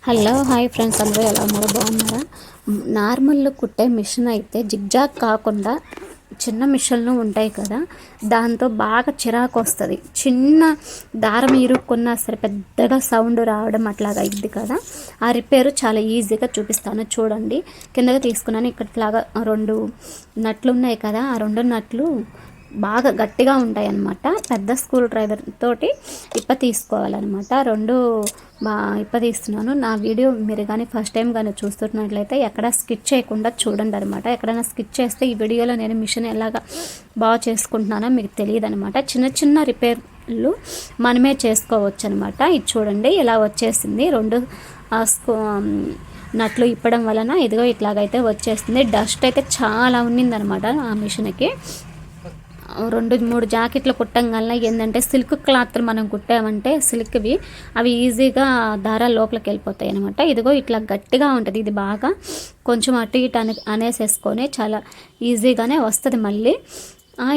Hello hi friends, అందరూ ఎలా ఉన్నారో బాగున్నారా? నార్మల్ కుట్టే మిషన్ అయితే జిగ్జాగ్ కాకుండా చిన్న మిషన్లు ఉంటాయి కదా, దాంతో బాగా చిరాకు వస్తుంది. చిన్న దారం ఇరుక్కున్నా సరే పెద్దగా సౌండ్ రావడం అట్లాగా అయింది కదా. ఆ రిపేరు చాలా ఈజీగా చూపిస్తాను చూడండి. కిందగా తీసుకున్నాను. ఇక్కడలాగా 2 నట్లు ఉన్నాయి కదా, ఆ 2 నట్లు బాగా గట్టిగా ఉంటాయి అన్నమాట. పెద్ద స్క్రూ డ్రైవర్ తోటి తీసుకోవాలన్నమాట. 2 తీస్తున్నాను. నా వీడియో మీరు కానీ ఫస్ట్ టైం కానీ చూస్తున్నట్లయితే ఎక్కడ స్కిప్ చేయకుండా చూడండి అనమాట. ఎక్కడైనా స్కిప్ చేస్తే ఈ వీడియోలో నేను మిషన్ ఎలాగా బాగా చేసుకుంటున్నానో మీకు తెలియదు అనమాట. చిన్న చిన్న రిపేర్లు మనమే చేసుకోవచ్చు అనమాట. ఇది చూడండి ఇలా వచ్చేసింది. 2 నట్లు ఇప్పడం వలన ఇదిగో ఇట్లాగైతే వచ్చేస్తుంది. డస్ట్ అయితే చాలా ఉన్నిందనమాట ఆ మిషన్కి. 2-3 జాకెట్లు కుట్టంగానే ఏంటంటే సిల్క్ క్లాత్లు మనం కుట్టామంటే సిల్క్వి అవి ఈజీగా దారాల లోపలికి వెళ్ళిపోతాయి అనమాట. ఇదిగో ఇట్లా గట్టిగా ఉంటుంది. ఇది బాగా కొంచెం అటు ఇటు అనేసేసుకొని చాలా ఈజీగానే వస్తుంది. మళ్ళీ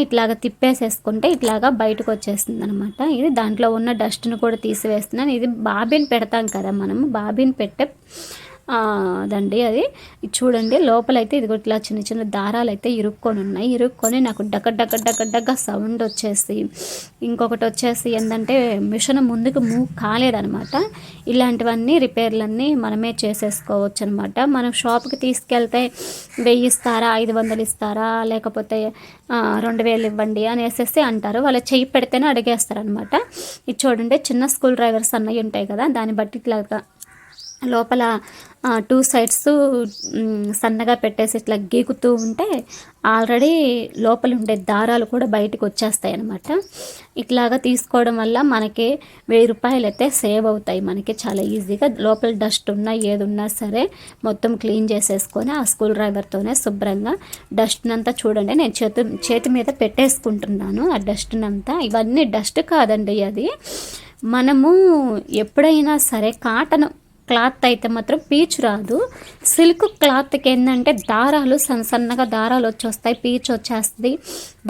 ఇట్లాగా తిప్పేసేసుకుంటే ఇట్లాగా బయటకు వచ్చేస్తుంది అనమాట. ఇది దాంట్లో ఉన్న డస్ట్ను కూడా తీసివేస్తున్నాను. ఇది బాబిన్ పెడతాం కదా మనం, బాబిన్ పెట్టే దండి అది. చూడండి లోపలైతే ఇది ఇట్లా చిన్న చిన్న దారాలు అయితే ఇరుక్కొని నాకు డగ్గ సౌండ్ వచ్చేసి, ఇంకొకటి వచ్చేసి ఏంటంటే మిషన్ ముందుకు మూవ్ కాలేదనమాట. ఇలాంటివన్నీ రిపేర్లన్నీ మనమే చేసేసుకోవచ్చు అనమాట. మనం షాప్కి తీసుకెళ్తే 1000 ఇస్తారా, 500 ఇస్తారా, లేకపోతే 2000 ఇవ్వండి అనేసి అంటారు. వాళ్ళు చెయ్యి పెడితేనే అడిగేస్తారనమాట. ఇది చూడండి చిన్న స్క్రూ డ్రైవర్స్ అన్నవి ఉంటాయి కదా, దాన్ని బట్టి ఇట్లా లోపల 2 సైడ్స్ సన్నగా పెట్టేసి ఇట్లా గీకుతూ ఉంటే ఆల్రెడీ లోపల ఉండే దారాలు కూడా బయటకు వచ్చేస్తాయి అన్నమాట. ఇట్లాగా తీసుకోవడం వల్ల మనకి 1000 రూపాయలు అయితే సేవ్ అవుతాయి. మనకి చాలా ఈజీగా లోపల డస్ట్ ఉన్నా ఏదున్నా సరే మొత్తం క్లీన్ చేసేసుకొని ఆ స్క్రూ డ్రైవర్తోనే శుభ్రంగా డస్ట్నంతా చూడండి నేను చేతి మీద పెట్టేసుకుంటున్నాను. ఆ డస్ట్నంతా ఇవన్నీ డస్ట్ కాదండి, అది మనము ఎప్పుడైనా సరే కాటన్ క్లాత్ అయితే మాత్రం పీచు రాదు. సిల్క్ క్లాత్కి ఏంటంటే దారాలు సన్నగా దారాలు వచ్చేస్తాయి, పీచు వచ్చేస్తుంది,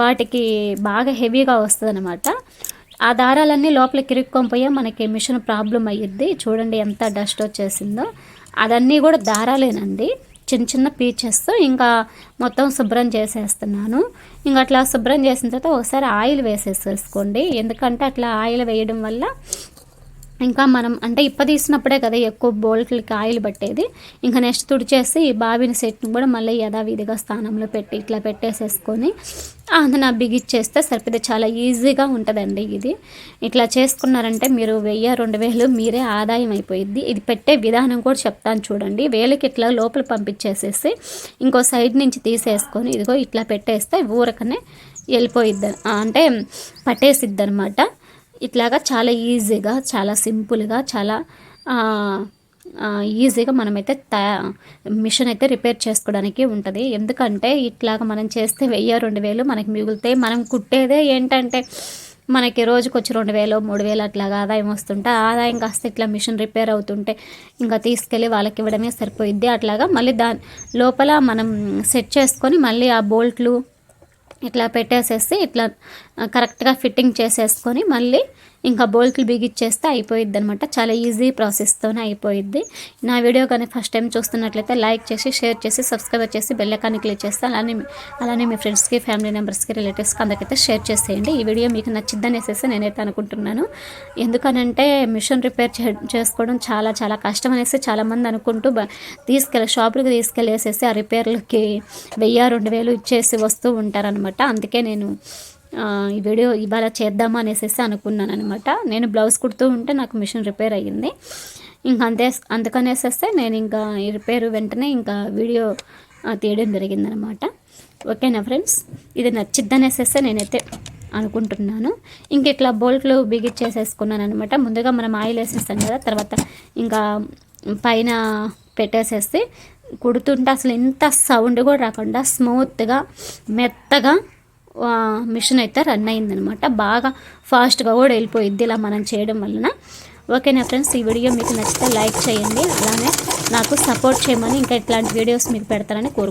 వాటికి బాగా హెవీగా వస్తుంది అనమాట. ఆ దారాలన్నీ లోపలికి ఇరుక్కొని మనకి మిషన్ ప్రాబ్లం అయ్యిద్ది. చూడండి ఎంత డస్ట్ వచ్చేసిందో. అదన్నీ కూడా దారాలేనండి, చిన్న చిన్న పీచెస్. ఇంకా మొత్తం శుభ్రం చేసేస్తున్నాను. ఇంకా అట్లా శుభ్రం చేసిన తర్వాత ఒకసారి ఆయిల్ వేసేసుకోండి. ఎందుకంటే అట్లా ఆయిల్ వేయడం వల్ల ఇంకా మనం అంటే తీసినప్పుడే కదా ఎక్కువ బోల్ట్లకి ఆయిల్ పట్టేది. ఇంకా నెక్స్ట్ తుడిచేసి బాబిని సెట్ని కూడా మళ్ళీ యథావిధిగా స్థానంలో పెట్టి ఇట్లా పెట్టేసేసుకొని అందున బిగిచ్చేస్తే సరిపోతే చాలా ఈజీగా ఉంటుందండి. ఇది ఇట్లా చేసుకున్నారంటే మీరు 1000-2000 మీరే ఆదాయం అయిపోయిద్ది. ఇది పెట్టే విధానం కూడా చెప్తాను చూడండి. వేలకి ఇట్లా లోపల పంపించేసేసి ఇంకో సైడ్ నుంచి తీసేసుకొని ఇదిగో ఇట్లా పెట్టేస్తే ఊరకనే వెళ్ళిపోయిద్ది, అంటే పట్టేసిద్ది అనమాట. ఇట్లాగా చాలా ఈజీగా, చాలా సింపుల్గా, చాలా ఈజీగా మనమైతే మిషన్ అయితే రిపేర్ చేసుకోవడానికి ఉంటుంది. ఎందుకంటే ఇట్లాగా మనం చేస్తే 1000-2000 మనకి మిగులుతాయి. మనం కుట్టేదే ఏంటంటే మనకి రోజుకి వచ్చి 2000-3000 అట్లాగా ఆదాయం వస్తుంటే ఆదాయం కాస్త ఇట్లా మిషన్ రిపేర్ అవుతుంటే ఇంకా తీసుకెళ్ళి వాళ్ళకి ఇవ్వడమే సరిపోయిద్ది. అట్లాగా మళ్ళీ దాని లోపల మనం సెట్ చేసుకొని మళ్ళీ ఆ బోల్ట్లు ఇట్లా పెట్టేసేసి ఇట్లా కరెక్ట్గా ఫిట్టింగ్ చేసేసుకొని మళ్ళీ ఇంకా బోల్ట్లు బిగిచ్చేస్తే అయిపోయిద్ది అనమాట. చాలా ఈజీ ప్రాసెస్తోనే అయిపోయిద్ది. నా వీడియో కానీ ఫస్ట్ టైం చూస్తున్నట్లయితే లైక్ చేసి, షేర్ చేసి, సబ్స్క్రైబ్ చేసి బెల్ ఐకాన్ని క్లిక్ చేస్తే అలానే మీ ఫ్రెండ్స్కి, ఫ్యామిలీ మెంబర్స్కి, రిలేటివ్స్కి అందరికైతే షేర్ చేసేయండి. ఈ వీడియో మీకు నచ్చిద్దనేసి నేనైతే అనుకుంటున్నాను. ఎందుకనంటే మిషన్ రిపేర్ చేసుకోవడం చాలా చాలా కష్టం అనేసి చాలామంది అనుకుంటూ షాపులకు తీసుకెళ్ళేసేసి ఆ రిపేర్లకి 1000-2000 ఇచ్చేసి వస్తూ ఉంటారనమాట. అందుకే నేను ఈ వీడియో ఇవాళ చేద్దామా అనేసి అనుకున్నాను అనమాట. నేను బ్లౌజ్ కుడుతూ ఉంటే నాకు మిషన్ రిపేర్ అయ్యింది. ఇంకా అందుకనేసేస్తే నేను ఇంకా ఈ రిపేరు వెంటనే ఇంకా వీడియో తీయడం జరిగిందనమాట. ఓకేనా ఫ్రెండ్స్, ఇది నచ్చిద్దనేసేస్తే నేనైతే అనుకుంటున్నాను. ఇంక ఇట్లా బోల్ట్లు బిగిచ్చేసేసుకున్నాను అనమాట. ముందుగా మనం ఆయిల్ వేసేస్తాం కదా, తర్వాత ఇంకా పైన పెట్టేసేసి కుడుతుంటే అసలు ఎంత సౌండ్ కూడా రాకుండా స్మూత్గా మెత్తగా మిషన్ అయితే రన్ అయిందనమాట. బాగా ఫాస్ట్గా కూడా వెళ్ళిపోయిద్ది ఇలా మనం చేయడం వలన. ఓకేనా ఫ్రెండ్స్, ఈ వీడియో మీకు నచ్చితే లైక్ చేయండి, అలానే నాకు సపోర్ట్ చేయమని ఇంకా ఇట్లాంటి వీడియోస్ మీకు పెడతారని కోరుకుంటున్నాను.